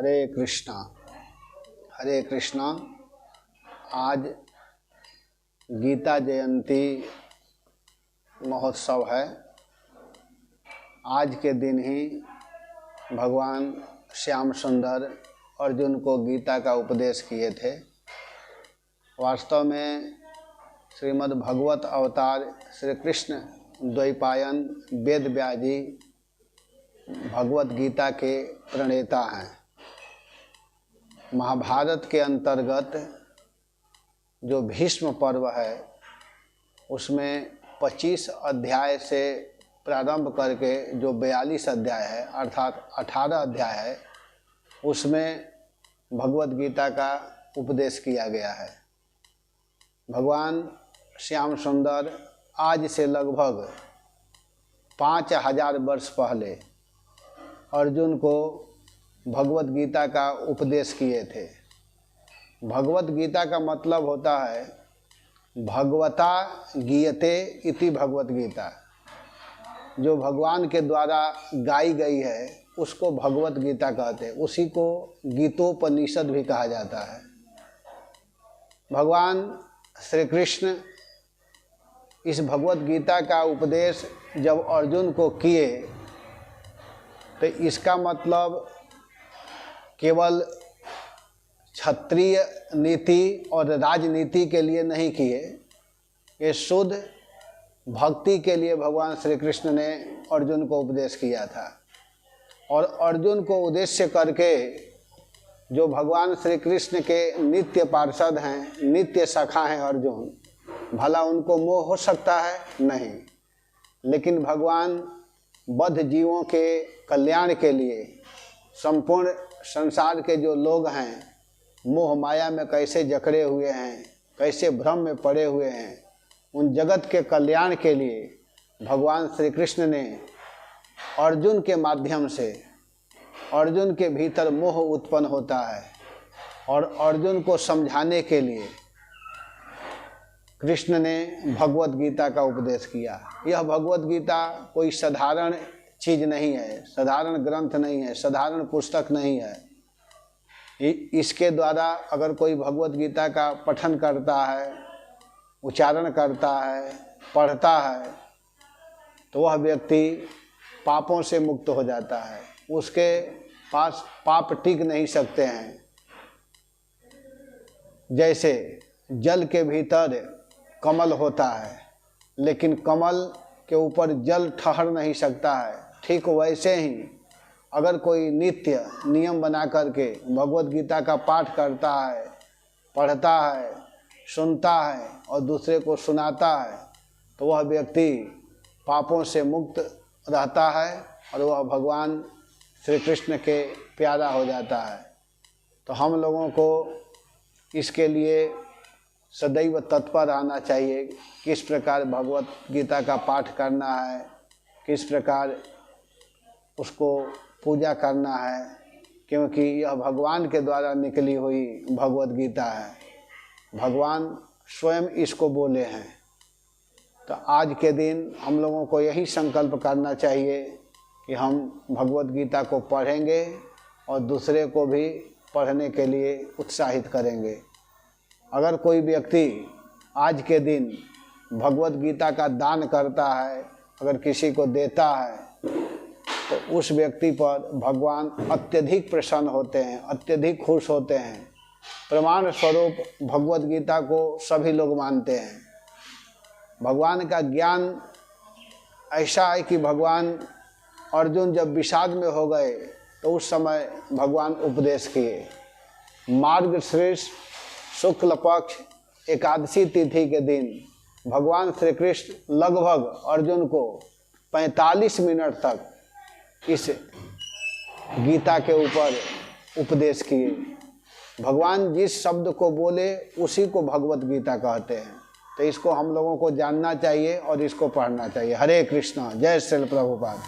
हरे कृष्णा। हरे कृष्णा। आज गीता जयंती महोत्सव है। आज के दिन ही भगवान श्याम सुंदर अर्जुन को गीता का उपदेश किए थे। वास्तव में श्रीमद् भगवत अवतार श्री कृष्ण द्वैपायन वेद व्यास जी भगवत गीता के प्रणेता हैं। महाभारत के अंतर्गत जो भीष्म पर्व है उसमें 25 अध्याय से प्रारंभ करके जो 42 अध्याय है अर्थात 18 अध्याय है, उसमें भगवत गीता का उपदेश किया गया है। भगवान श्याम सुंदर आज से लगभग 5000 वर्ष पहले अर्जुन को भगवत गीता का उपदेश किए थे। भगवत गीता का मतलब होता है भगवता गीयते इति भगवत गीता। जो भगवान के द्वारा गाई गई है उसको भगवत गीता कहते हैं। उसी को गीतोपनिषद भी कहा जाता है। भगवान श्री कृष्ण इस भगवत गीता का उपदेश जब अर्जुन को किए तो इसका मतलब केवल क्षत्रिय नीति और राजनीति के लिए नहीं किए, ये शुद्ध भक्ति के लिए भगवान श्री कृष्ण ने अर्जुन को उपदेश किया था। और अर्जुन को उद्देश्य करके जो भगवान श्री कृष्ण के नित्य पार्षद हैं, नित्य सखा हैं अर्जुन, भला उनको मोह हो सकता है? नहीं। लेकिन भगवान बद्ध जीवों के कल्याण के लिए संपूर्ण संसार के जो लोग हैं मोह माया में कैसे जकड़े हुए हैं, कैसे भ्रम में पड़े हुए हैं, उन जगत के कल्याण के लिए भगवान श्री कृष्ण ने अर्जुन के माध्यम से, अर्जुन के भीतर मोह उत्पन्न होता है और अर्जुन को समझाने के लिए कृष्ण ने भगवत गीता का उपदेश किया। यह भगवत गीता कोई साधारण चीज़ नहीं है, साधारण ग्रंथ नहीं है, साधारण पुस्तक नहीं है। इसके द्वारा अगर कोई भगवत गीता का पठन करता है, उच्चारण करता है, पढ़ता है, तो वह व्यक्ति पापों से मुक्त हो जाता है। उसके पास पाप टिक नहीं सकते हैं। जैसे जल के भीतर कमल होता है लेकिन कमल के ऊपर जल ठहर नहीं सकता है, ठीक वैसे ही अगर कोई नित्य नियम बना करके भगवत गीता का पाठ करता है, पढ़ता है, सुनता है और दूसरे को सुनाता है, तो वह व्यक्ति पापों से मुक्त रहता है और वह भगवान श्री कृष्ण के प्यारा हो जाता है। तो हम लोगों को इसके लिए सदैव तत्पर रहना चाहिए। किस प्रकार भगवत गीता का पाठ करना है, किस प्रकार उसको पूजा करना है, क्योंकि यह भगवान के द्वारा निकली हुई भगवत गीता है। भगवान स्वयं इसको बोले हैं। तो आज के दिन हम लोगों को यही संकल्प करना चाहिए कि हम भगवत गीता को पढ़ेंगे और दूसरे को भी पढ़ने के लिए उत्साहित करेंगे। अगर कोई व्यक्ति आज के दिन भगवत गीता का दान करता है, अगर किसी को देता है, तो उस व्यक्ति पर भगवान अत्यधिक प्रसन्न होते हैं, अत्यधिक खुश होते हैं। प्रमाण स्वरूप भगवत गीता को सभी लोग मानते हैं। भगवान का ज्ञान ऐसा है कि भगवान अर्जुन जब विषाद में हो गए तो उस समय भगवान उपदेश किए। मार्गशीर्ष शुक्ल पक्ष एकादशी तिथि के दिन भगवान श्री कृष्ण लगभग अर्जुन को 45 मिनट तक इस गीता के ऊपर उपदेश किए। भगवान जिस शब्द को बोले उसी को भगवत गीता कहते हैं। तो इसको हम लोगों को जानना चाहिए और इसको पढ़ना चाहिए। हरे कृष्णा। जय श्री प्रभुपाद।